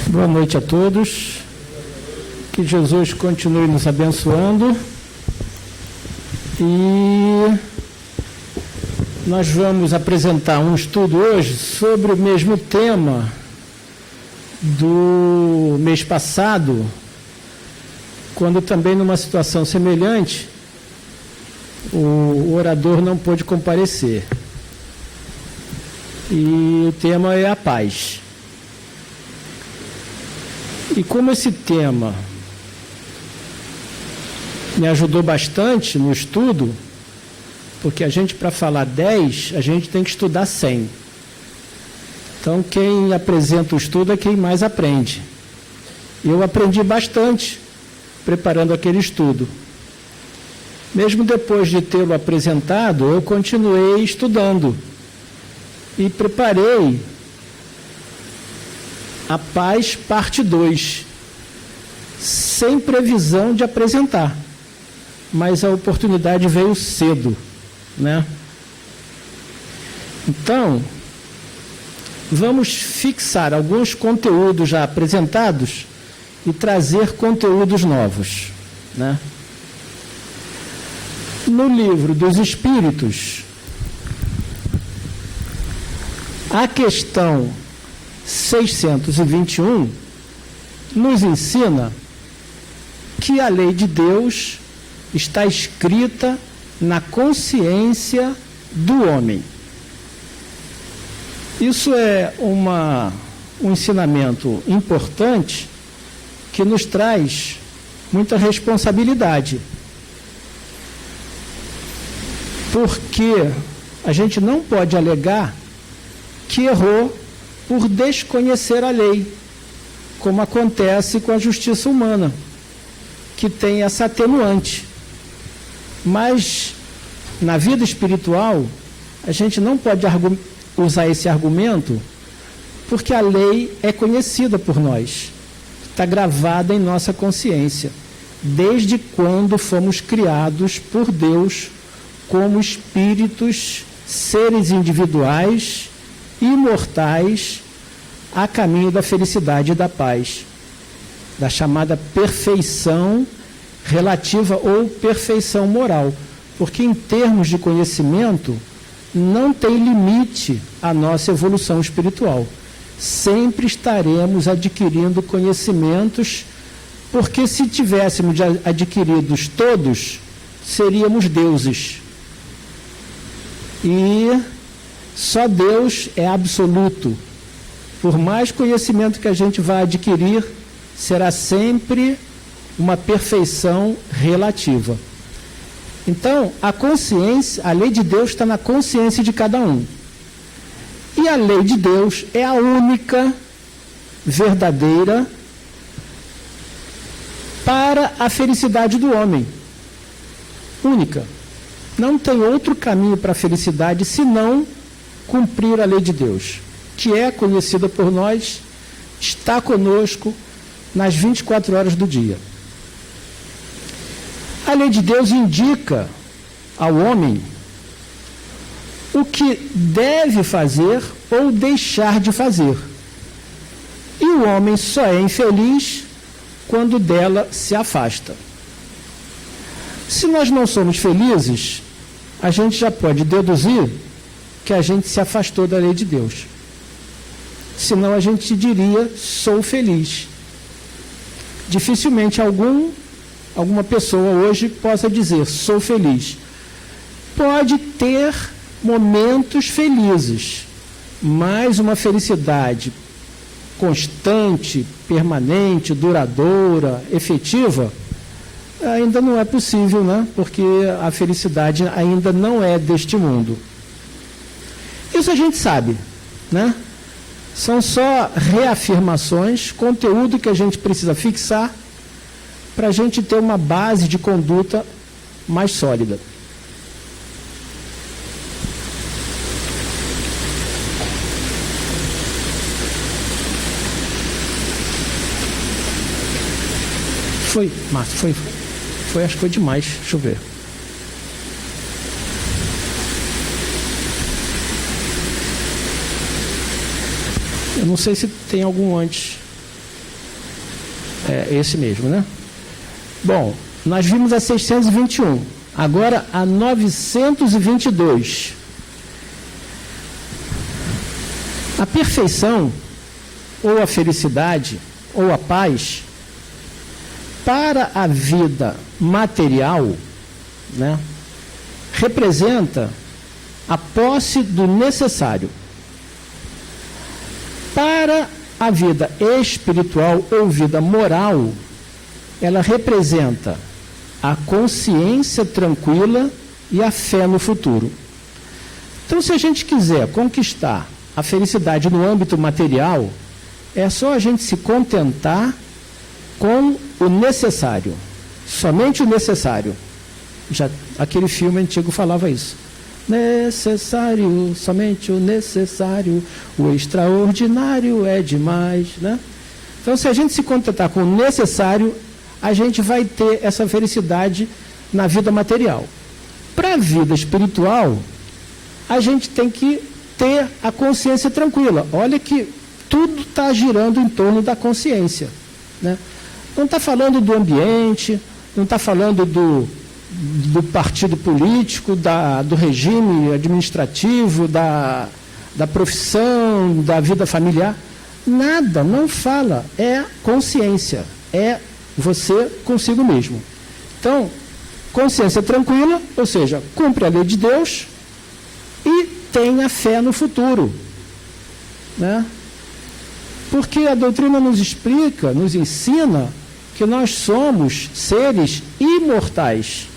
Boa noite a todos. Que Jesus continue nos abençoando. E nós vamos apresentar um estudo hoje sobre o mesmo tema do mês passado, quando também numa situação semelhante o orador não pôde comparecer. E o tema é a paz. E como esse tema me ajudou bastante no estudo, porque a gente, para falar 10, a gente tem que estudar 100. Então, quem apresenta o estudo é quem mais aprende. Eu aprendi bastante preparando aquele estudo. Mesmo depois de tê-lo apresentado, eu continuei estudando e preparei a paz, parte 2, sem previsão de apresentar, mas a oportunidade veio cedo, né? Então, vamos fixar alguns conteúdos já apresentados e trazer conteúdos novos, né? No livro dos Espíritos, a questão 621 nos ensina que a lei de Deus está escrita na consciência do homem. Isso é um ensinamento importante que nos traz muita responsabilidade, porque a gente não pode alegar que errou por desconhecer a lei, como acontece com a justiça humana, que tem essa atenuante. Mas, na vida espiritual, a gente não pode usar esse argumento, porque a lei é conhecida por nós, está gravada em nossa consciência, desde quando fomos criados por Deus como espíritos, seres individuais, imortais, a caminho da felicidade e da paz, da chamada perfeição relativa ou perfeição moral, porque em termos de conhecimento não tem limite a nossa evolução espiritual. Sempre estaremos adquirindo conhecimentos, porque se tivéssemos adquiridos todos, seríamos deuses. E só Deus é absoluto. Por mais conhecimento que a gente vai adquirir, será sempre uma perfeição relativa. Então, a consciência, a lei de Deus está na consciência de cada um. E a lei de Deus é a única verdadeira para a felicidade do homem. Única. Não tem outro caminho para a felicidade senão cumprir a lei de Deus, que é conhecida por nós, está conosco nas 24 horas do dia. A lei de Deus indica ao homem o que deve fazer ou deixar de fazer. E o homem só é infeliz quando dela se afasta. Se nós não somos felizes, a gente já pode deduzir que a gente se afastou da lei de Deus. Senão a gente diria, sou feliz. Dificilmente alguma pessoa hoje possa dizer, sou feliz. Pode ter momentos felizes, mas uma felicidade constante, permanente, duradoura, efetiva, ainda não é possível, né? Porque a felicidade ainda não é deste mundo. Isso a gente sabe, né? São só reafirmações, conteúdo que a gente precisa fixar para a gente ter uma base de conduta mais sólida. Foi, Márcio, foi, acho que foi demais, deixa eu ver. Eu não sei se tem algum antes. É esse mesmo, né? Bom, nós vimos a 621, agora a 922. A perfeição, ou a felicidade, ou a paz, para a vida material, né, representa a posse do necessário. Para a vida espiritual ou vida moral, ela representa a consciência tranquila e a fé no futuro. Então, se a gente quiser conquistar a felicidade no âmbito material, é só a gente se contentar com o necessário, somente o necessário. Já aquele filme antigo falava isso. Necessário, somente o necessário, o extraordinário é demais, né? Então, se a gente se contentar com o necessário, a gente vai ter essa felicidade na vida material. Para a vida espiritual, a gente tem que ter a consciência tranquila. Olha que tudo está girando em torno da consciência, né? Não está falando do ambiente, não está falando do partido político, do regime administrativo, da profissão, da vida familiar. Nada, não fala. É consciência, é você consigo mesmo. Então, consciência tranquila, ou seja, cumpre a lei de Deus e tenha fé no futuro, né? Porque a doutrina nos explica, nos ensina que nós somos seres imortais.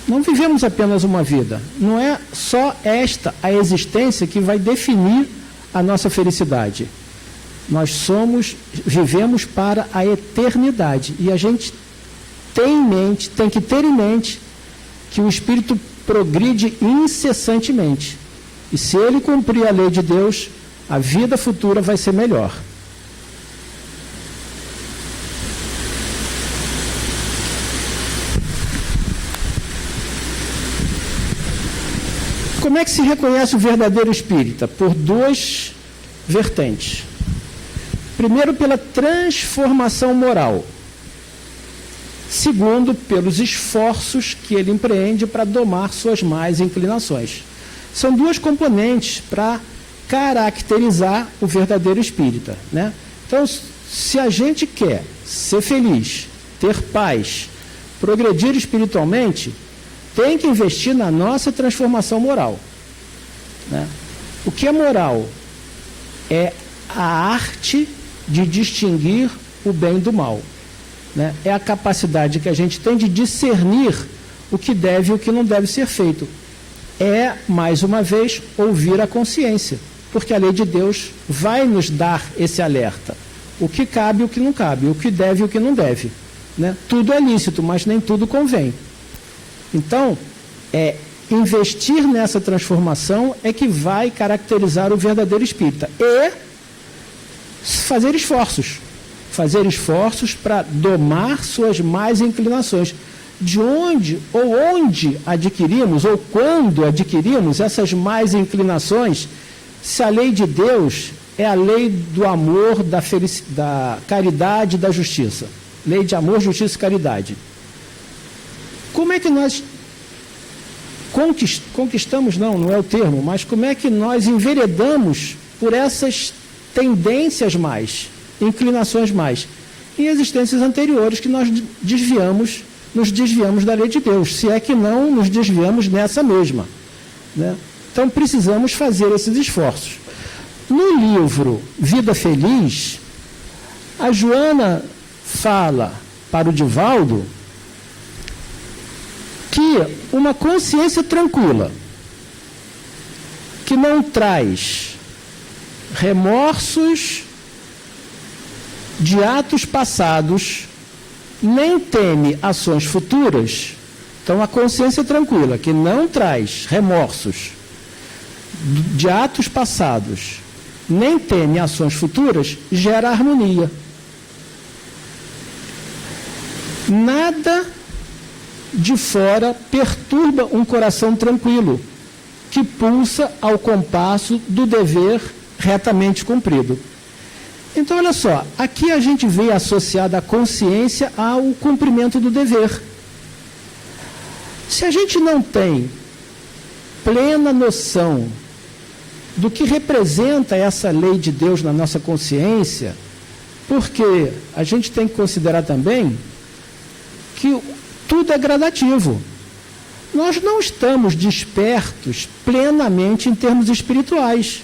Não vivemos apenas uma vida. Não é só esta a existência que vai definir a nossa felicidade. Nós vivemos para a eternidade. E a gente tem que ter em mente que o espírito progride incessantemente. E se ele cumprir a lei de Deus, a vida futura vai ser melhor. Como é que se reconhece o verdadeiro espírita? Por duas vertentes. Primeiro, pela transformação moral. Segundo, pelos esforços que ele empreende para domar suas más inclinações. São duas componentes para caracterizar o verdadeiro espírita, né? Então, se a gente quer ser feliz, ter paz, progredir espiritualmente, tem que investir na nossa transformação moral, né? O que é moral? É a arte de distinguir o bem do mal, né? É a capacidade que a gente tem de discernir o que deve e o que não deve ser feito. É, mais uma vez, ouvir a consciência, porque a lei de Deus vai nos dar esse alerta. O que cabe e o que não cabe, o que deve e o que não deve, né? Tudo é lícito, mas nem tudo convém. Então, investir nessa transformação é que vai caracterizar o verdadeiro espírita. E fazer esforços para domar suas más inclinações. De onde ou onde adquirimos, ou quando adquirimos essas más inclinações, se a lei de Deus é a lei do amor, da caridade e da justiça. Lei de amor, justiça e caridade. Como é que nós conquistamos, não é o termo, mas como é que nós enveredamos por essas tendências mais, inclinações mais, em existências anteriores que nós nos desviamos da lei de Deus, se é que não nos desviamos nessa mesma, né? Então precisamos fazer esses esforços. No livro Vida Feliz, a Joana fala para o Divaldo que uma consciência tranquila, que não traz remorsos de atos passados, nem teme ações futuras. Então, a consciência tranquila, que não traz remorsos de atos passados, nem teme ações futuras, gera harmonia. Nada de fora perturba um coração tranquilo, que pulsa ao compasso do dever retamente cumprido. Então, olha só, aqui a gente vê associada a consciência ao cumprimento do dever. Se a gente não tem plena noção do que representa essa lei de Deus na nossa consciência, porque a gente tem que considerar também que tudo é gradativo. Nós não estamos despertos plenamente em termos espirituais.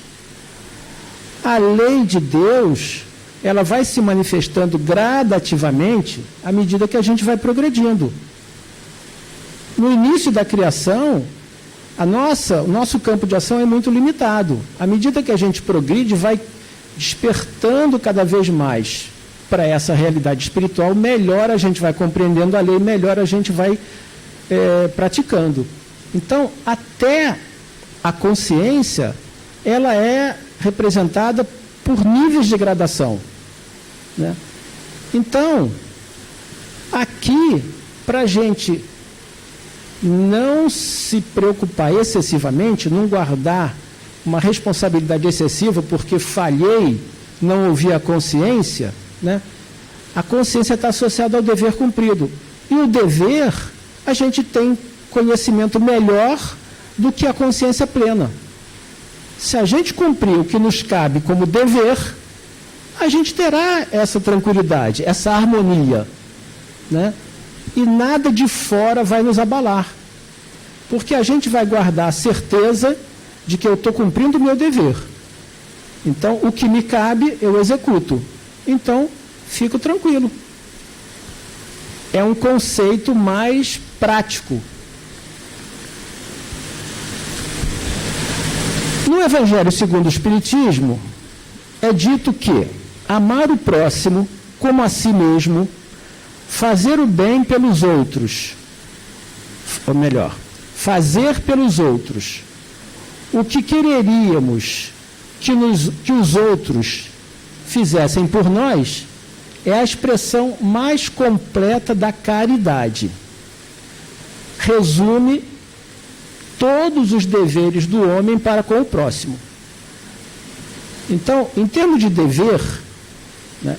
A lei de Deus, ela vai se manifestando gradativamente à medida que a gente vai progredindo. No início da criação, o nosso campo de ação é muito limitado. À medida que a gente progride, vai despertando cada vez mais para essa realidade espiritual, melhor a gente vai compreendendo a lei, melhor a gente vai praticando. Então, até a consciência, ela é representada por níveis de gradação, né? Então, aqui, para a gente não se preocupar excessivamente, não guardar uma responsabilidade excessiva porque falhei, não ouvi a consciência, né? A consciência está associada ao dever cumprido. E o dever, a gente tem conhecimento melhor do que a consciência plena. Se a gente cumprir o que nos cabe como dever, a gente terá essa tranquilidade, essa harmonia, né? E nada de fora vai nos abalar, porque a gente vai guardar a certeza de que eu estou cumprindo o meu dever. Então, o que me cabe, eu executo. Então, fico tranquilo. É um conceito mais prático. No Evangelho segundo o Espiritismo, é dito que amar o próximo como a si mesmo, fazer o bem pelos outros, ou melhor, fazer pelos outros o que quereríamos que os outros fizessem por nós, é a expressão mais completa da caridade. Resume todos os deveres do homem para com o próximo. Então, em termos de dever, né,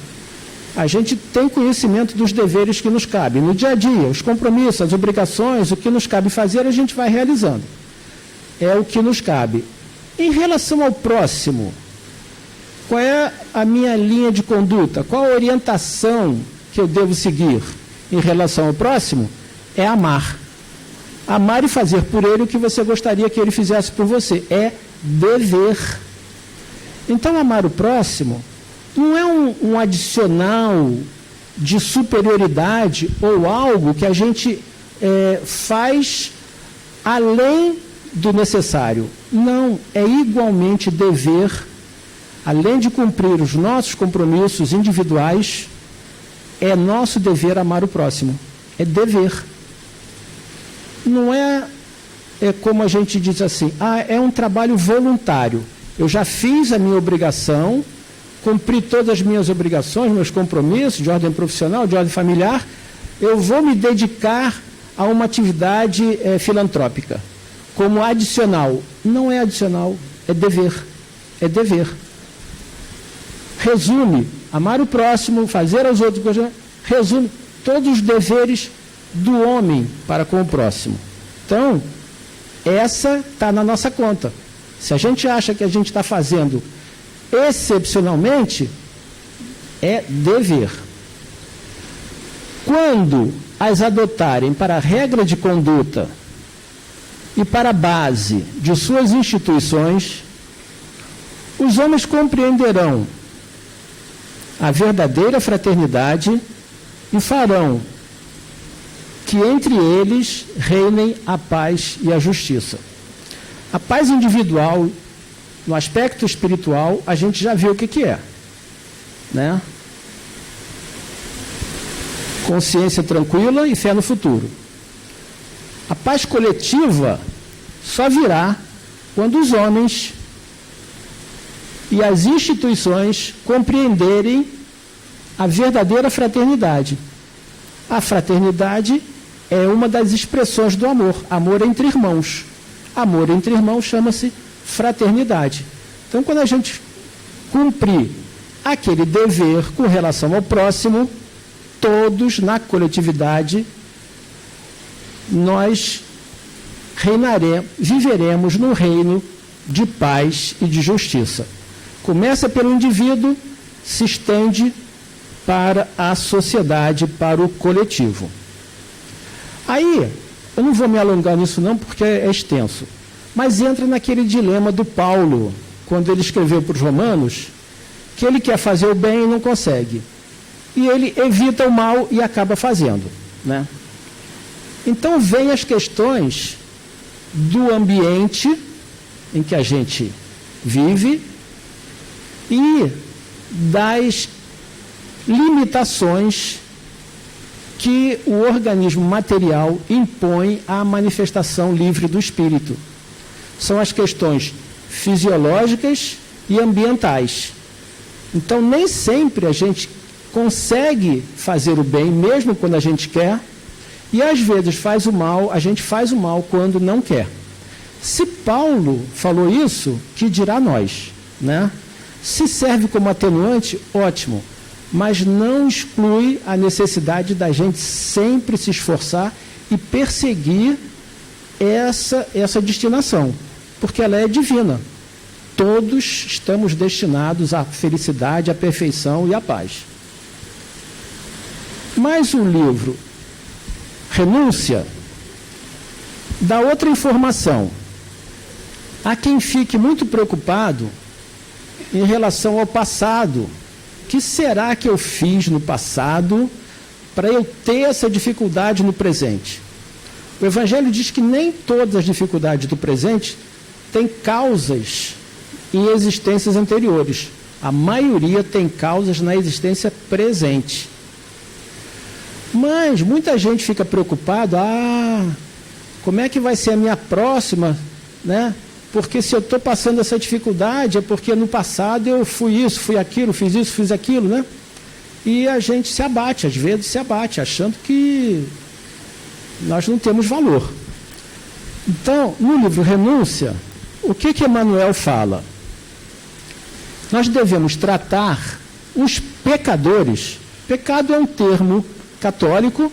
a gente tem conhecimento dos deveres que nos cabem. No dia a dia, os compromissos, as obrigações, o que nos cabe fazer, a gente vai realizando. É o que nos cabe. Em relação ao próximo, qual é a minha linha de conduta? Qual a orientação que eu devo seguir em relação ao próximo? É amar. Amar e fazer por ele o que você gostaria que ele fizesse por você. É dever. Então, amar o próximo não é um adicional de superioridade ou algo que a gente faz além do necessário. Não, é igualmente dever, além de cumprir os nossos compromissos individuais, é nosso dever amar o próximo. É dever. Não é como a gente diz assim, é um trabalho voluntário. Eu já fiz a minha obrigação, cumpri todas as minhas obrigações, meus compromissos de ordem profissional, de ordem familiar, eu vou me dedicar a uma atividade filantrópica, como adicional. Não é adicional, é dever. É dever. Resume, amar o próximo, fazer aos outros coisas, resume todos os deveres do homem para com o próximo. Então, essa está na nossa conta. Se a gente acha que a gente está fazendo excepcionalmente, é dever. Quando as adotarem para regra de conduta e para a base de suas instituições, os homens compreenderão a verdadeira fraternidade e farão que entre eles reinem a paz e a justiça. A paz individual, no aspecto espiritual, a gente já viu o que é, né? Consciência tranquila e fé no futuro. A paz coletiva só virá quando os homens e as instituições compreenderem a verdadeira fraternidade. A fraternidade é uma das expressões do amor. Amor entre irmãos. Amor entre irmãos chama-se fraternidade. Então, quando a gente cumprir aquele dever com relação ao próximo, todos na coletividade, nós viveremos num reino de paz e de justiça. Começa pelo indivíduo, se estende para a sociedade, para o coletivo. Aí, eu não vou me alongar nisso não, porque é extenso, mas entra naquele dilema do Paulo, quando ele escreveu para os romanos, que ele quer fazer o bem e não consegue. E ele evita o mal e acaba fazendo, né? Então, vem as questões do ambiente em que a gente vive e das limitações que o organismo material impõe à manifestação livre do espírito. São as questões fisiológicas e ambientais. Então, nem sempre a gente consegue fazer o bem, mesmo quando a gente quer, e às vezes a gente faz o mal quando não quer. Se Paulo falou isso, que dirá nós, né? Se serve como atenuante, ótimo, mas não exclui a necessidade da gente sempre se esforçar e perseguir essa destinação, porque ela é divina. Todos estamos destinados à felicidade, à perfeição e à paz. Mas o livro Renúncia dá outra informação. Há quem fique muito preocupado em relação ao passado. O que será que eu fiz no passado para eu ter essa dificuldade no presente? O Evangelho diz que nem todas as dificuldades do presente têm causas em existências anteriores. A maioria tem causas na existência presente. Mas muita gente fica preocupada, como é que vai ser a minha próxima, né? Porque se eu estou passando essa dificuldade é porque no passado eu fui isso, fui aquilo, fiz isso, fiz aquilo, né? E a gente se abate, às vezes se abate, achando que nós não temos valor. Então, no livro Renúncia, o que Emmanuel fala? Nós devemos tratar os pecadores. Pecado é um termo católico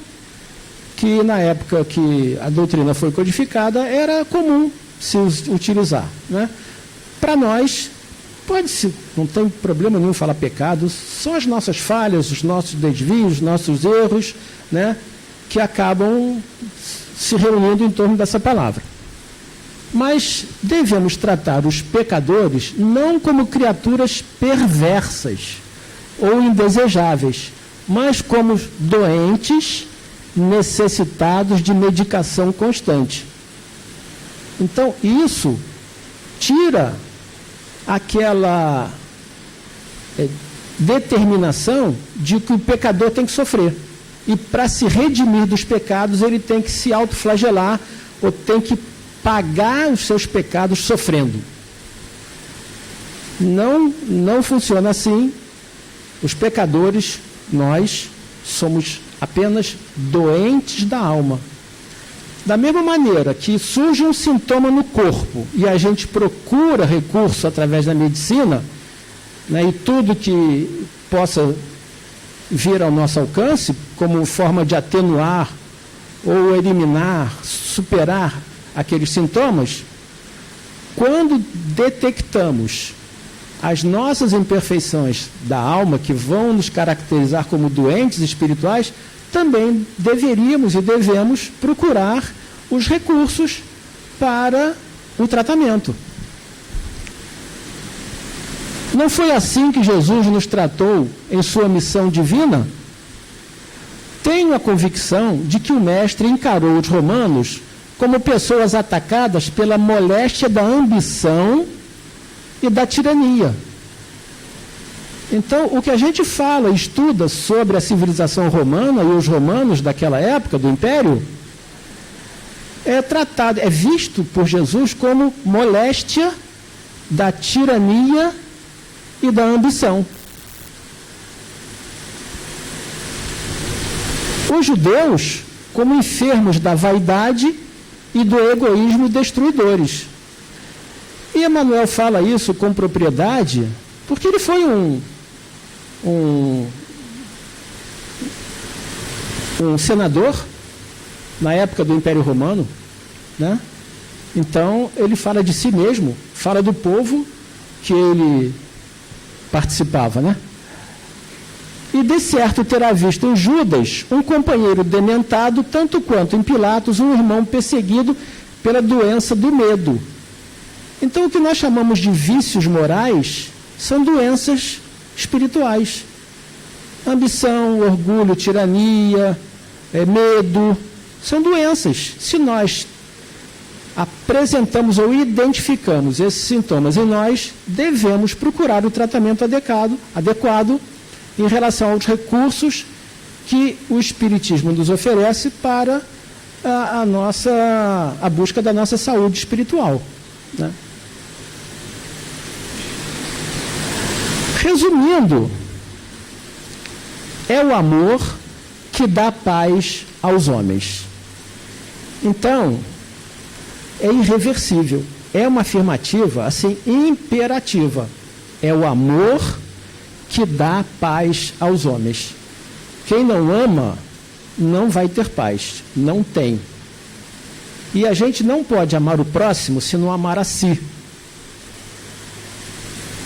que, na época que a doutrina foi codificada, era comum se utilizar, né? Para nós, pode-se, não tem problema nenhum falar pecado, são as nossas falhas, os nossos desvios, os nossos erros, né, que acabam se reunindo em torno dessa palavra. Mas devemos tratar os pecadores não como criaturas perversas ou indesejáveis, mas como doentes necessitados de medicação constante. Então, isso tira aquela determinação de que o pecador tem que sofrer. E para se redimir dos pecados, ele tem que se autoflagelar ou tem que pagar os seus pecados sofrendo. Não funciona assim. Os pecadores, nós somos apenas doentes da alma. Da mesma maneira que surge um sintoma no corpo e a gente procura recurso através da medicina, né, e tudo que possa vir ao nosso alcance como forma de atenuar ou eliminar, superar aqueles sintomas, quando detectamos as nossas imperfeições da alma que vão nos caracterizar como doentes espirituais, também deveríamos e devemos procurar os recursos para o tratamento. Não foi assim que Jesus nos tratou em sua missão divina? Tenho a convicção de que o Mestre encarou os romanos como pessoas atacadas pela moléstia da ambição e da tirania. Então, o que a gente fala, estuda sobre a civilização romana e os romanos daquela época, do Império, é tratado, é visto por Jesus como moléstia da tirania e da ambição. Os judeus como enfermos da vaidade e do egoísmo destruidores. E Emmanuel fala isso com propriedade, porque ele foi um senador, na época do Império Romano, né? Então, ele fala de si mesmo, fala do povo que ele participava, né? E de certo terá visto em Judas um companheiro dementado, tanto quanto em Pilatos um irmão perseguido pela doença do medo. Então, o que nós chamamos de vícios morais são doenças espirituais. Ambição, orgulho, tirania, medo, são doenças. Se nós apresentamos ou identificamos esses sintomas em nós, devemos procurar o tratamento adequado em relação aos recursos que o Espiritismo nos oferece para a busca da nossa saúde espiritual, né? Resumindo, é o amor que dá paz aos homens. Então, é irreversível, é uma afirmativa, assim, imperativa. É o amor que dá paz aos homens. Quem não ama, não vai ter paz, não tem. E a gente não pode amar o próximo se não amar a si.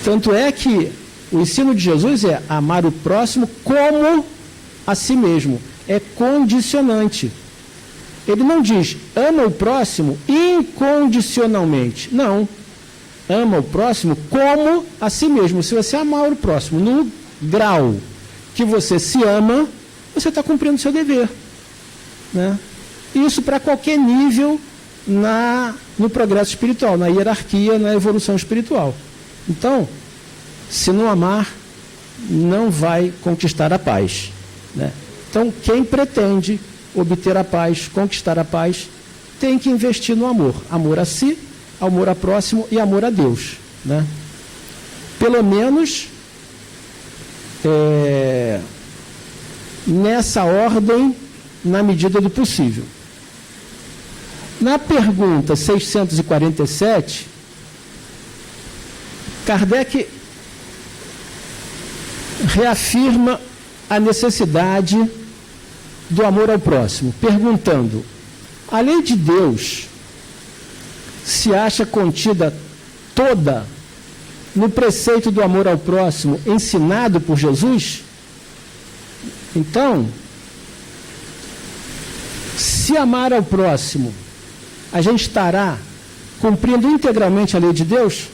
Tanto é que o ensino de Jesus é amar o próximo como a si mesmo. É condicionante. Ele não diz, ama o próximo incondicionalmente. Não. Ama o próximo como a si mesmo. Se você amar o próximo no grau que você se ama, você está cumprindo o seu dever, né? Isso para qualquer nível no progresso espiritual, na hierarquia, na evolução espiritual. Então, se não amar, não vai conquistar a paz, né? Então, quem pretende obter a paz, conquistar a paz, tem que investir no amor. Amor a si, amor ao próximo e amor a Deus, né? Pelo menos nessa ordem, na medida do possível. Na pergunta 647, Kardec reafirma a necessidade do amor ao próximo, perguntando: a lei de Deus se acha contida toda no preceito do amor ao próximo ensinado por Jesus? Então, se amar ao próximo, a gente estará cumprindo integralmente a lei de Deus?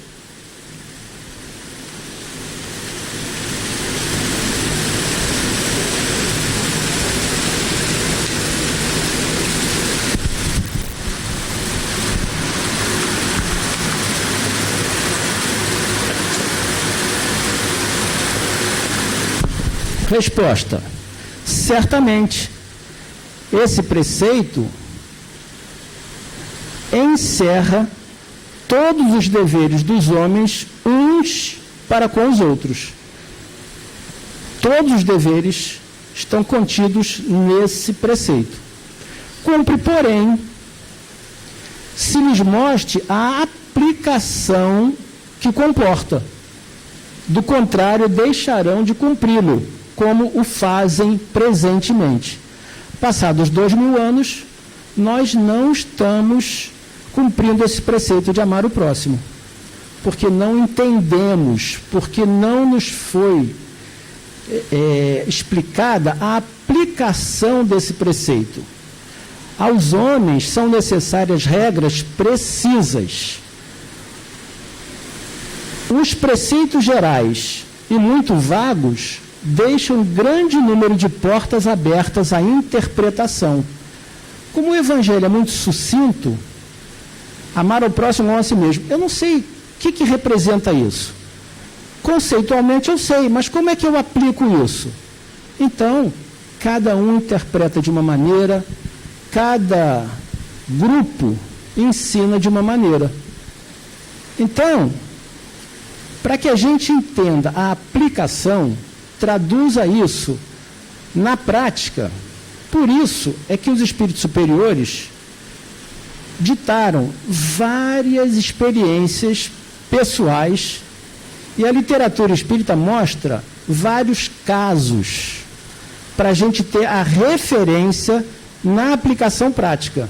Resposta: certamente. Esse preceito encerra todos os deveres dos homens uns para com os outros. Todos os deveres estão contidos nesse preceito. Cumpre, porém, se lhes mostre a aplicação que comporta. Do contrário, deixarão de cumpri-lo, como o fazem presentemente. Passados 2000 anos, nós não estamos cumprindo esse preceito de amar o próximo, porque não entendemos, porque não nos foi explicada a aplicação desse preceito. Aos homens são necessárias regras precisas. Os preceitos gerais e muito vagos deixam um grande número de portas abertas à interpretação. Como o Evangelho é muito sucinto, amar ao próximo como a si mesmo, eu não sei o que representa isso. Conceitualmente eu sei, mas como é que eu aplico isso? Então, cada um interpreta de uma maneira, cada grupo ensina de uma maneira. Então, para que a gente entenda a aplicação, traduza isso na prática. Por isso é que os espíritos superiores ditaram várias experiências pessoais, e a literatura espírita mostra vários casos para a gente ter a referência na aplicação prática,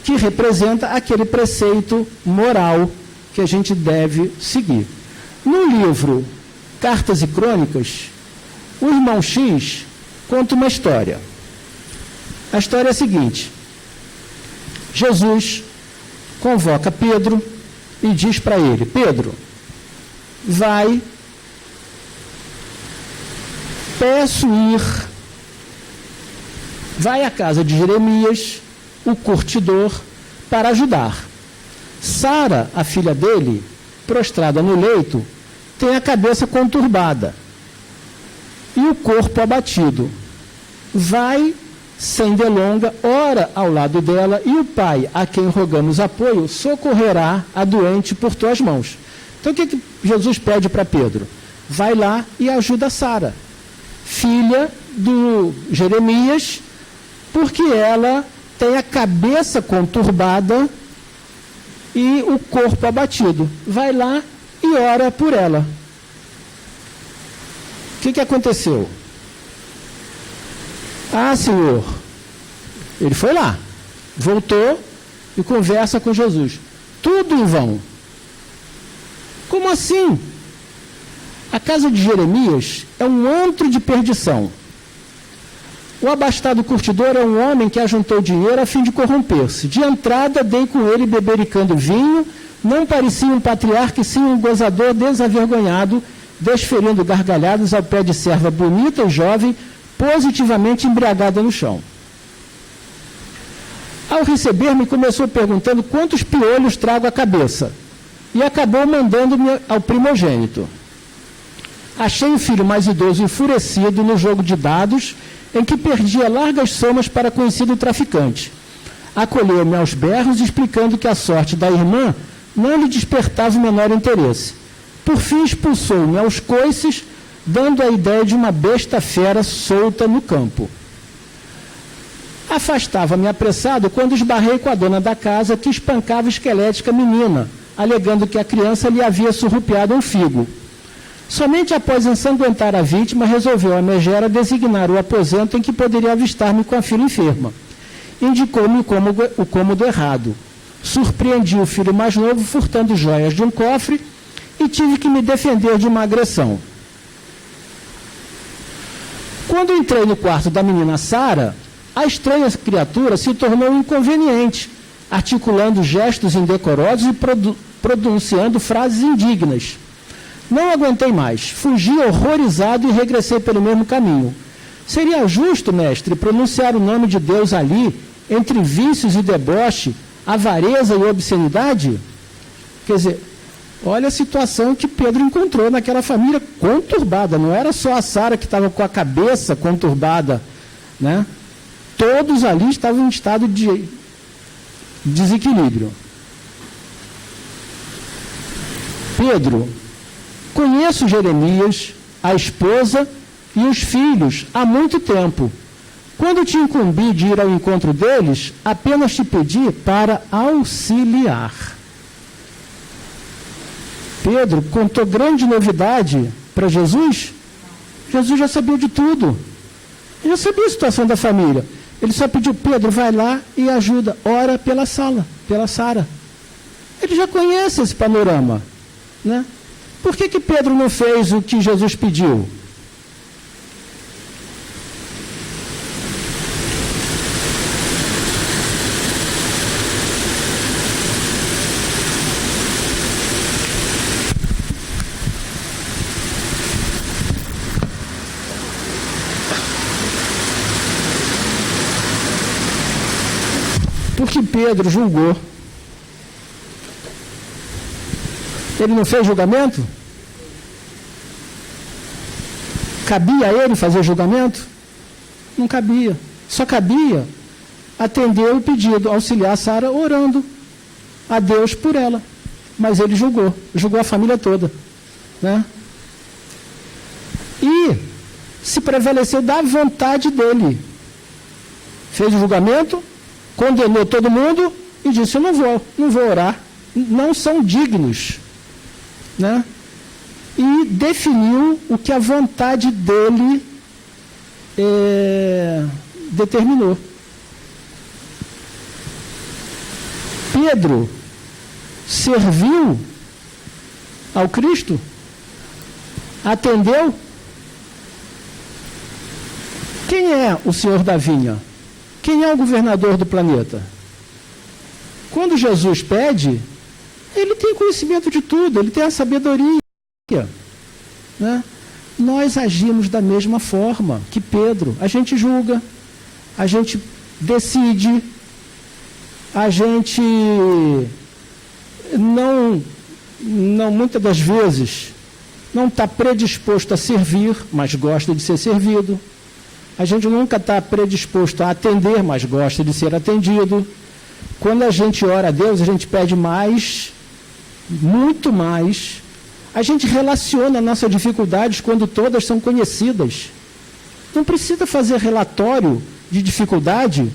que representa aquele preceito moral que a gente deve seguir. No livro Cartas e Crônicas, o irmão X conta uma história. A história é a seguinte: Jesus convoca Pedro e diz para ele: Pedro, vai, vai à casa de Jeremias, o curtidor, para ajudar. Sara, a filha dele, prostrada no leito, tem a cabeça conturbada e o corpo abatido. Vai, sem delonga, ora ao lado dela, e o pai, a quem rogamos apoio, socorrerá a doente por tuas mãos. Então o que Jesus pede para Pedro? Vai lá e ajuda Sara, filha do Jeremias, porque ela tem a cabeça conturbada e o corpo abatido. Vai lá e ora por ela. O que aconteceu? Ah, Senhor, ele foi lá, voltou e conversa com Jesus. Tudo em vão. Como assim? A casa de Jeremias é um antro de perdição. O abastado curtidor é um homem que ajuntou dinheiro a fim de corromper-se. De entrada, dei com ele bebericando vinho, não parecia um patriarca, e sim um gozador desavergonhado, desferindo gargalhadas ao pé de serva bonita e jovem, positivamente embriagada no chão. Ao receber-me, começou perguntando quantos piolhos trago à cabeça, e acabou mandando-me ao primogênito. Achei o filho mais idoso enfurecido no jogo de dados, em que perdia largas somas para conhecido traficante. Acolheu-me aos berros, explicando que a sorte da irmã não lhe despertava o menor interesse. Por fim, expulsou-me aos coices, dando a ideia de uma besta fera solta no campo. Afastava-me apressado quando esbarrei com a dona da casa, que espancava a esquelética menina, alegando que a criança lhe havia surrupiado um figo. Somente após ensanguentar a vítima, resolveu a megera designar o aposento em que poderia avistar-me com a filha enferma. Indicou-me o cômodo errado. Surpreendi o filho mais novo furtando joias de um cofre e tive que me defender de uma agressão. Quando entrei no quarto da menina Sara, a estranha criatura se tornou inconveniente, articulando gestos indecorosos e pronunciando frases indignas. Não aguentei mais, fugi horrorizado e regressei pelo mesmo caminho. Seria justo, mestre, pronunciar o nome de Deus ali, entre vícios e deboche, avareza e obscenidade? Quer dizer, olha a situação que Pedro encontrou naquela família conturbada. Não era só a Sara que estava com a cabeça conturbada, né? Todos ali estavam em estado de desequilíbrio. Pedro: conheço Jeremias, a esposa e os filhos há muito tempo. Quando te incumbi de ir ao encontro deles, apenas te pedi para auxiliar. Pedro contou grande novidade para Jesus. Jesus já sabia de tudo. Ele já sabia a situação da família. Ele só pediu: Pedro, vai lá e ajuda, ora pela Sara. Ele já conhece esse panorama, né? Por que Pedro não fez o que Jesus pediu? Porque Pedro julgou. Ele não fez julgamento? Cabia a ele fazer julgamento? Não cabia. Só cabia atender o pedido, auxiliar Sara orando a Deus por ela. Mas ele julgou a família toda, né? E se prevaleceu da vontade dele. Fez o julgamento, condenou todo mundo e disse: eu não vou orar, não são dignos, né? e definiu o que a vontade dele determinou. Pedro serviu ao Cristo? Atendeu? Quem é o senhor da vinha? Quem é o governador do planeta? Quando Jesus pede, ele tem conhecimento de tudo, ele tem a sabedoria, né? Nós agimos da mesma forma que Pedro. A gente julga, a gente decide, a gente não muitas das vezes não está predisposto a servir, mas gosta de ser servido. A gente nunca está predisposto a atender, mas gosta de ser atendido. Quando a gente ora a Deus, a gente pede mais, muito mais. A gente relaciona nossas dificuldades quando todas são conhecidas. Não precisa fazer relatório de dificuldade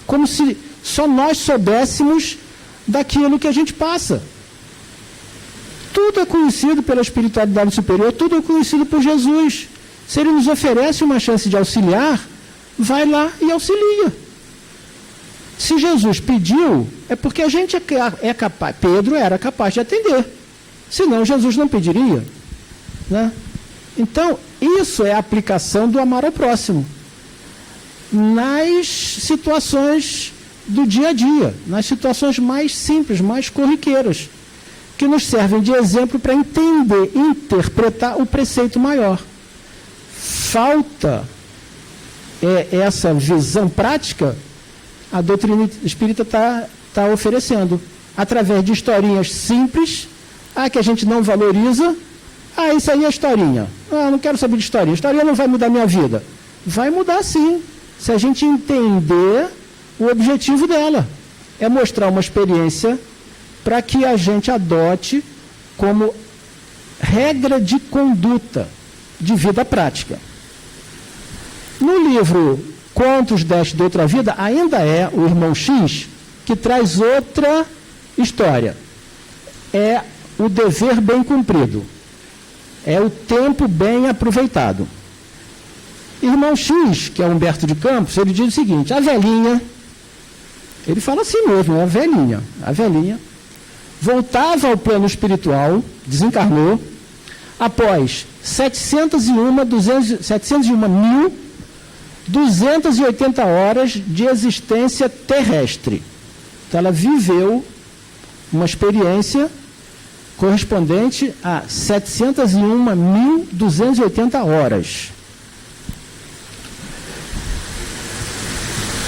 como se só nós soubéssemos daquilo que a gente passa. Tudo é conhecido pela espiritualidade superior, tudo é conhecido por Jesus. Se ele nos oferece uma chance de auxiliar, vai lá e auxilia. Se Jesus pediu, é porque a gente é capaz. Pedro era capaz de atender. Senão Jesus não pediria, né? Então, isso é a aplicação do amar ao próximo nas situações do dia a dia, nas situações mais simples, mais corriqueiras, que nos servem de exemplo para entender, interpretar o preceito maior. Falta essa visão prática, a doutrina espírita está oferecendo, através de historinhas simples, que a gente não valoriza. Isso aí é historinha. Não quero saber de historinha. Historinha não vai mudar minha vida. Vai mudar sim, se a gente entender o objetivo dela. É mostrar uma experiência para que a gente adote como regra de conduta de vida prática. No livro Contos deste de Outra Vida, ainda é o irmão X que traz outra história. É o dever bem cumprido. É o tempo bem aproveitado. Irmão X, que é Humberto de Campos, ele diz o seguinte: a velhinha, ele fala assim mesmo, a velhinha, voltava ao plano espiritual, desencarnou, após 701.280 horas de existência terrestre. Então, ela viveu uma experiência correspondente a 701.280 horas.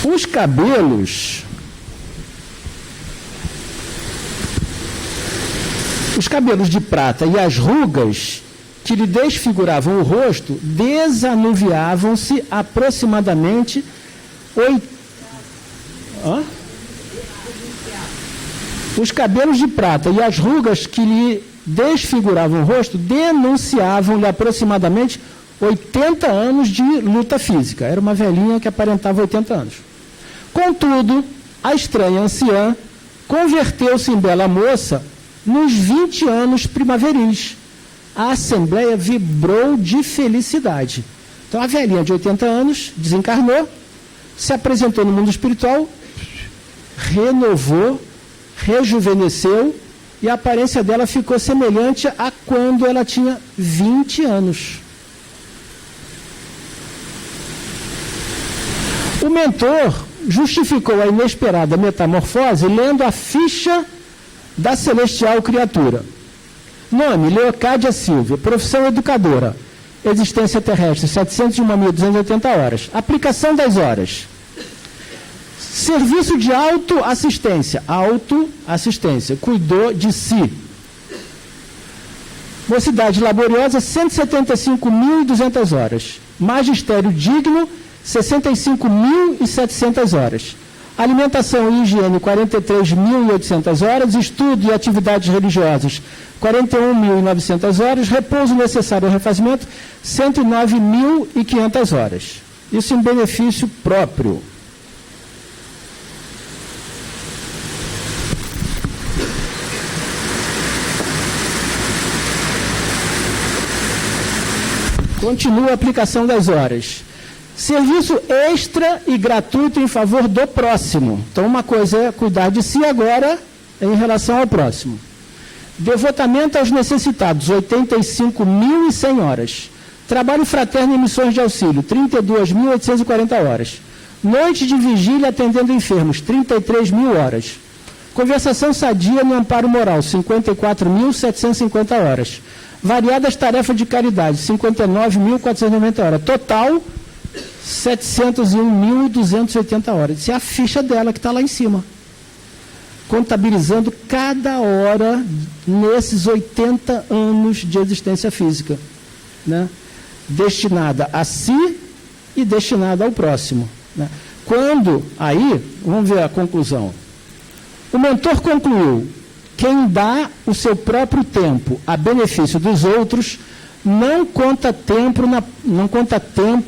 Os cabelos de prata e as rugas que lhe desfiguravam o rosto desanuviavam-se aproximadamente Os cabelos de prata e as rugas que lhe desfiguravam o rosto denunciavam-lhe aproximadamente 80 anos de luta física. Era uma velhinha que aparentava 80 anos. Contudo, a estranha anciã converteu-se em bela moça nos 20 anos primaveris. A assembleia vibrou de felicidade. Então, a velhinha de 80 anos desencarnou, se apresentou no mundo espiritual, renovou, rejuvenesceu, e a aparência dela ficou semelhante a quando ela tinha 20 anos. O mentor justificou a inesperada metamorfose lendo a ficha da celestial criatura. Nome: Leocádia Silvia. Profissão: educadora. Existência terrestre: 701.280 horas. Aplicação das horas: serviço de autoassistência. Autoassistência. Cuidou de si. Mocidade laboriosa: 175.200 horas. Magistério digno: 65.700 horas. Alimentação e higiene: 43.800 horas. Estudo e atividades religiosas: 41.900 horas. Repouso necessário ao refazimento: 109.500 horas. Isso em benefício próprio. Continua a aplicação das horas. Serviço extra e gratuito em favor do próximo. Então, uma coisa é cuidar de si, agora em relação ao próximo. Devotamento aos necessitados, 85.100 horas. Trabalho fraterno em missões de auxílio, 32.840 horas. Noite de vigília atendendo enfermos, 33.000 horas. Conversação sadia no amparo moral, 54.750 horas. Variadas tarefas de caridade, 59.490 horas. Total, 701.280 horas. Isso é a ficha dela que está lá em cima. Contabilizando cada hora nesses 80 anos de existência física, né? Destinada a si e destinada ao próximo, né? Quando, aí, vamos ver a conclusão. O mentor concluiu: quem dá o seu próprio tempo a benefício dos outros não conta tempo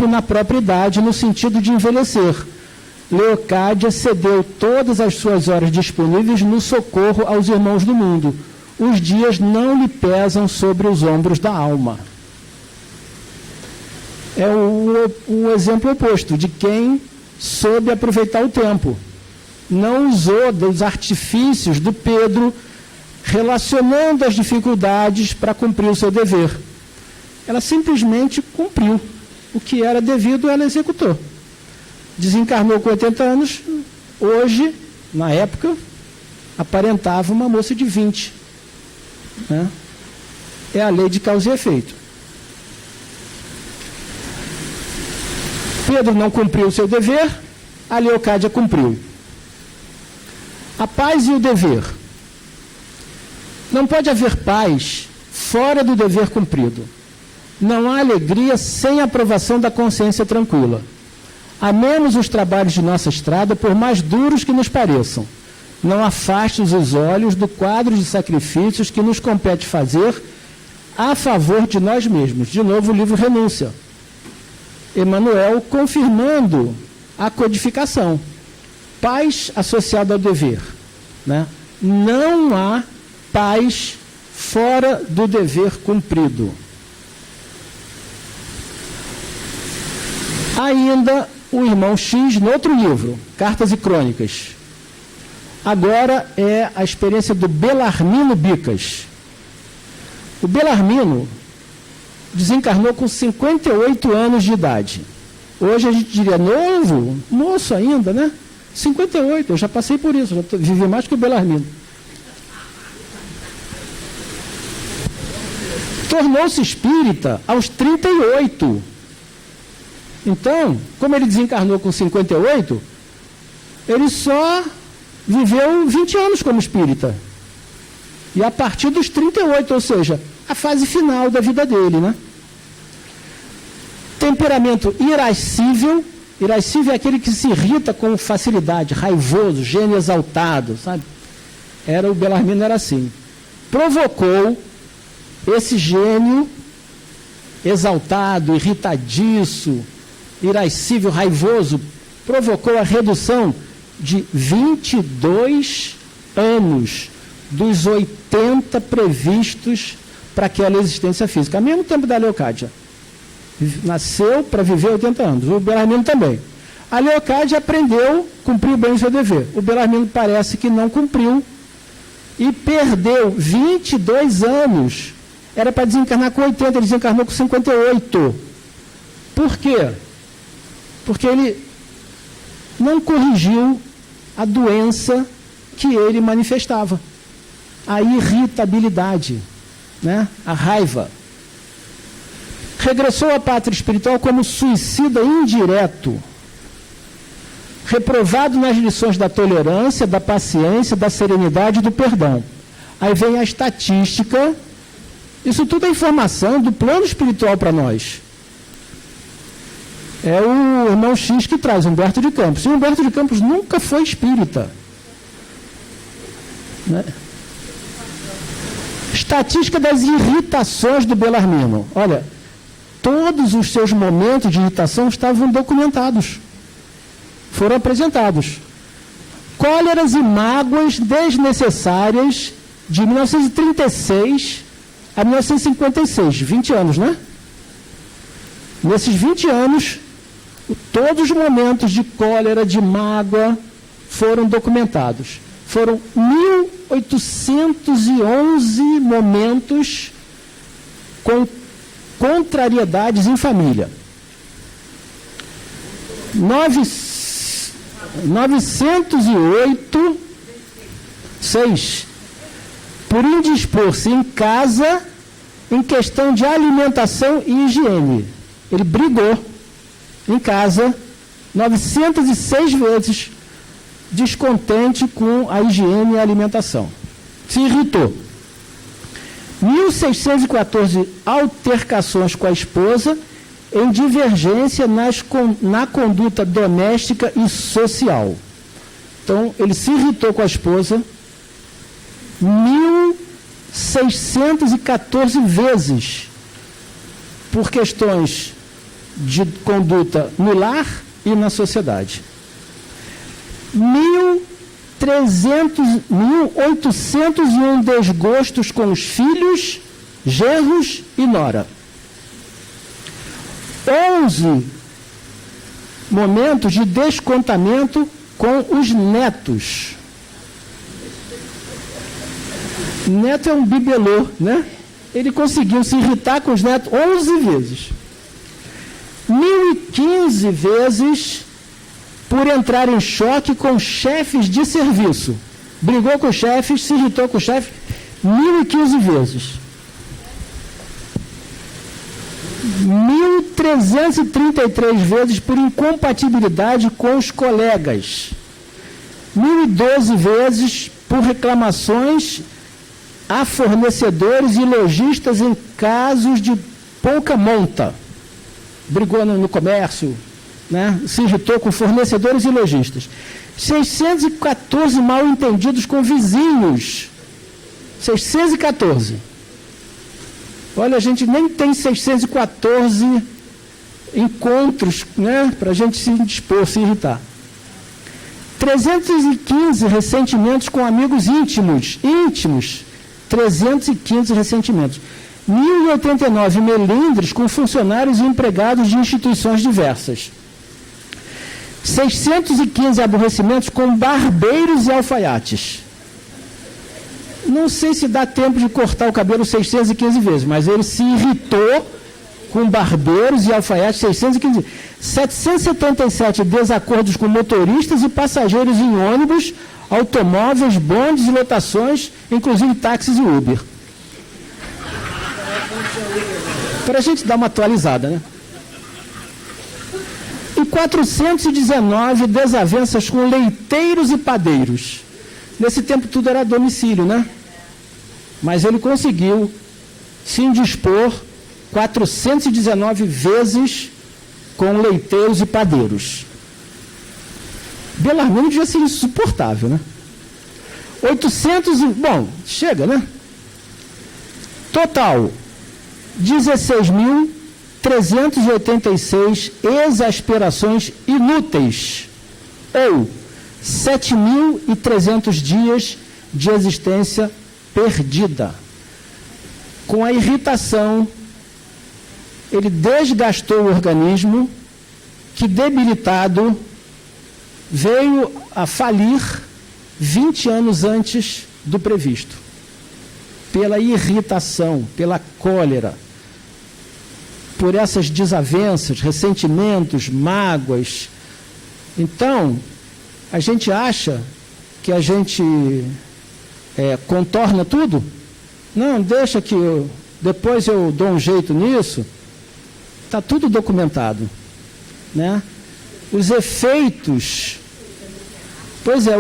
na própria idade, no sentido de envelhecer. Leocádia cedeu todas as suas horas disponíveis no socorro aos irmãos do mundo. Os dias não lhe pesam sobre os ombros da alma. É o exemplo oposto de quem soube aproveitar o tempo. Não usou dos artifícios do Pedro, relacionando as dificuldades para cumprir o seu dever. Ela simplesmente cumpriu. O que era devido, ela executou. Desencarnou com 80 anos, hoje, na época, aparentava uma moça de 20. Né? É a lei de causa e efeito. Pedro não cumpriu o seu dever, a Leocádia cumpriu. A paz e o dever. Não pode haver paz fora do dever cumprido. Não há alegria sem a aprovação da consciência tranquila. Amemos os trabalhos de nossa estrada, por mais duros que nos pareçam. Não afastes os olhos do quadro de sacrifícios que nos compete fazer a favor de nós mesmos. De novo, o livro Renúncia. Emmanuel confirmando a codificação. Paz associada ao dever. Né? Não há paz fora do dever cumprido. Ainda o irmão X, no outro livro, Cartas e Crônicas. Agora é a experiência do Belarmino Bicas. O Belarmino desencarnou com 58 anos de idade. Hoje a gente diria novo, moço ainda, né? 58, eu já passei por isso, já vivi mais que o Belarmino. Tornou-se espírita aos 38. Então, como ele desencarnou com 58, ele só viveu 20 anos como espírita. E a partir dos 38, ou seja, a fase final da vida dele, né? Temperamento irascível. Irascível é aquele que se irrita com facilidade, raivoso, gênio exaltado, sabe? O Belarmino era assim. Provocou esse gênio exaltado, irritadiço, irascível, raivoso, provocou a redução de 22 anos dos 80 previstos para aquela existência física. Ao mesmo tempo da Leocádia. Nasceu para viver 80 anos. O Belarmino também. A Leocádia aprendeu, cumpriu bem o seu dever. O Belarmino parece que não cumpriu e perdeu 22 anos. Era para desencarnar com 80, ele desencarnou com 58. Por quê? Porque ele não corrigiu a doença que ele manifestava. A irritabilidade, né? A raiva. Regressou à pátria espiritual como suicida indireto, reprovado nas lições da tolerância, da paciência, da serenidade e do perdão. Aí vem a estatística. Isso tudo é informação do plano espiritual para nós. É o irmão X que traz, Humberto de Campos. E Humberto de Campos nunca foi espírita. Né? Estatística das irritações do Belarmino. Olha, todos os seus momentos de irritação estavam documentados. Foram apresentados. Cóleras e mágoas desnecessárias de 1936 a 1956, 20 anos, né? Nesses 20 anos, todos os momentos de cólera, de mágoa, foram documentados. Foram 1.811 momentos com contrariedades em família. 908, 6, por indispor-se em casa em questão de alimentação e higiene. Ele brigou em casa 906 vezes, descontente com a higiene e a alimentação. Se irritou. 1.614 altercações com a esposa em divergência na conduta doméstica e social. Então, ele se irritou com a esposa 1.614 vezes por questões de conduta no lar e na sociedade. 1.801 desgostos com os filhos, genros e nora. 11 momentos de descontamento com os netos. Neto é um bibelô, né? Ele conseguiu se irritar com os netos 11 vezes. 1.015 vezes por entrar em choque com chefes de serviço. Brigou com chefes, se irritou com chefes 1.015 vezes. 1.333 vezes por incompatibilidade com os colegas. 1.012 vezes por reclamações a fornecedores e lojistas em casos de pouca monta. Brigou no comércio, né? Se irritou com fornecedores e lojistas. 614 mal entendidos com vizinhos. 614. Olha, a gente nem tem 614 encontros, né, para a gente se dispor, se irritar. 315 ressentimentos com amigos íntimos. 315 ressentimentos. 1.089 melindres com funcionários e empregados de instituições diversas. 615 aborrecimentos com barbeiros e alfaiates. Não sei se dá tempo de cortar o cabelo 615 vezes, mas ele se irritou com barbeiros e alfaiates 615 vezes. 777 desacordos com motoristas e passageiros em ônibus, automóveis, bondes e lotações, inclusive táxis e Uber. Para a gente dar uma atualizada, né? E 419 desavenças com leiteiros e padeiros. Nesse tempo tudo era domicílio, né? Mas ele conseguiu se indispor 419 vezes com leiteiros e padeiros. Bellarmino devia ser insuportável, né? 800 e... Bom, chega, né? Total, 16.386 exasperações inúteis, ou 7.300 dias de existência perdida. Com a irritação, ele desgastou o organismo, que debilitado veio a falir 20 anos antes do previsto. Pela irritação, pela cólera, por essas desavenças, ressentimentos, mágoas. Então, a gente acha que a gente contorna tudo? Não, deixa que depois eu dou um jeito nisso. Está tudo documentado, né? Os efeitos,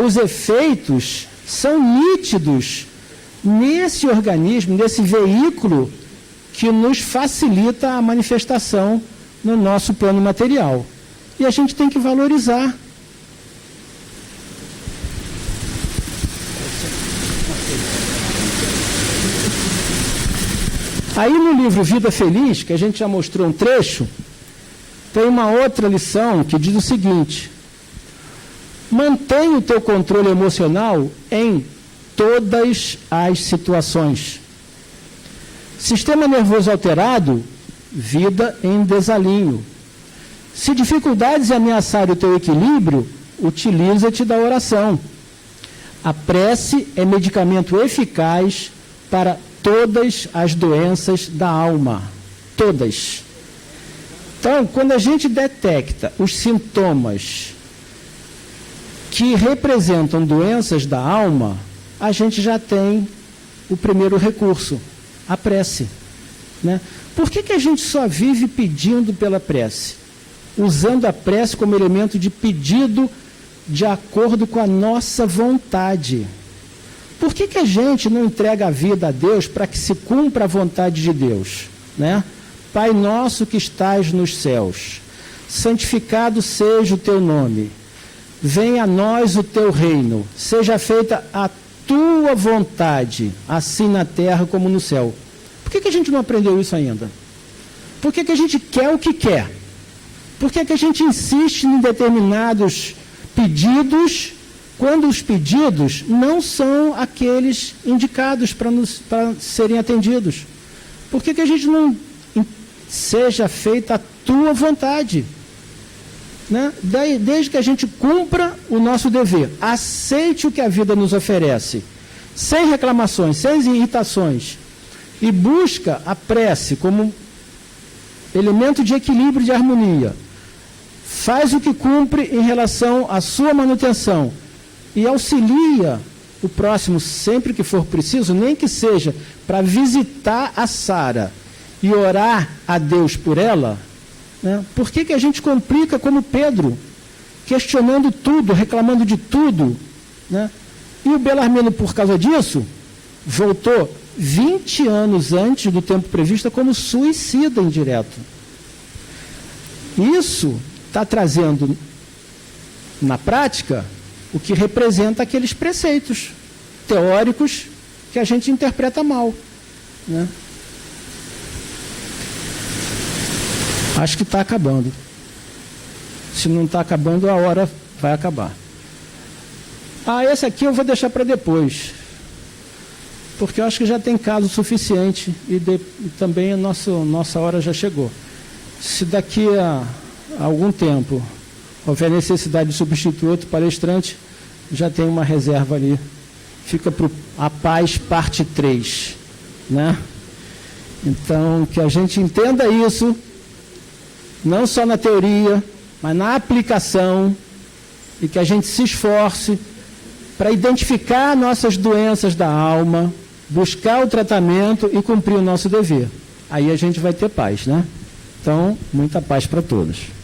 os efeitos são nítidos nesse organismo, nesse veículo que nos facilita a manifestação no nosso plano material. E a gente tem que valorizar. Aí no livro Vida Feliz, que a gente já mostrou um trecho, tem uma outra lição que diz o seguinte: mantenha o teu controle emocional em todas as situações. Sistema nervoso alterado vida em desalinho. Se dificuldades ameaçarem o teu equilíbrio, utiliza-te da oração. A prece é medicamento eficaz para todas as doenças da alma. Todas. Então, quando a gente detecta os sintomas que representam doenças da alma, a gente já tem o primeiro recurso, a prece. Né? Por que a gente só vive pedindo pela prece? Usando a prece como elemento de pedido de acordo com a nossa vontade. Por que a gente não entrega a vida a Deus para que se cumpra a vontade de Deus? Né? Pai nosso que estás nos céus, santificado seja o teu nome. Venha a nós o teu reino, seja feita a tua vontade, assim na terra como no céu. Por que a gente não aprendeu isso ainda? Por que a gente quer o que quer? Por que a gente insiste em determinados pedidos, quando os pedidos não são aqueles indicados para serem atendidos? Por que a gente não seja feita a tua vontade? Né? Desde que a gente cumpra o nosso dever, aceite o que a vida nos oferece, sem reclamações, sem irritações, e busca a prece como elemento de equilíbrio e de harmonia. Faz o que cumpre em relação à sua manutenção e auxilia o próximo sempre que for preciso, nem que seja para visitar a Sara e orar a Deus por ela. Né? Por que a gente complica como Pedro, questionando tudo, reclamando de tudo? Né? E o Belarmino, por causa disso, voltou 20 anos antes do tempo previsto como suicida indireto. Isso está trazendo na prática o que representa aqueles preceitos teóricos que a gente interpreta mal. Né? Acho que está acabando. Se não está acabando, a hora vai acabar. Esse aqui eu vou deixar para depois, porque eu acho que já tem caso suficiente e também a nossa hora já chegou. Se daqui a algum tempo houver necessidade de substituir outro palestrante, já tem uma reserva ali. Fica para a paz, parte 3. Né? Então, que a gente entenda isso, não só na teoria, mas na aplicação, e que a gente se esforce para identificar nossas doenças da alma, buscar o tratamento e cumprir o nosso dever. Aí a gente vai ter paz, né? Então, muita paz para todos.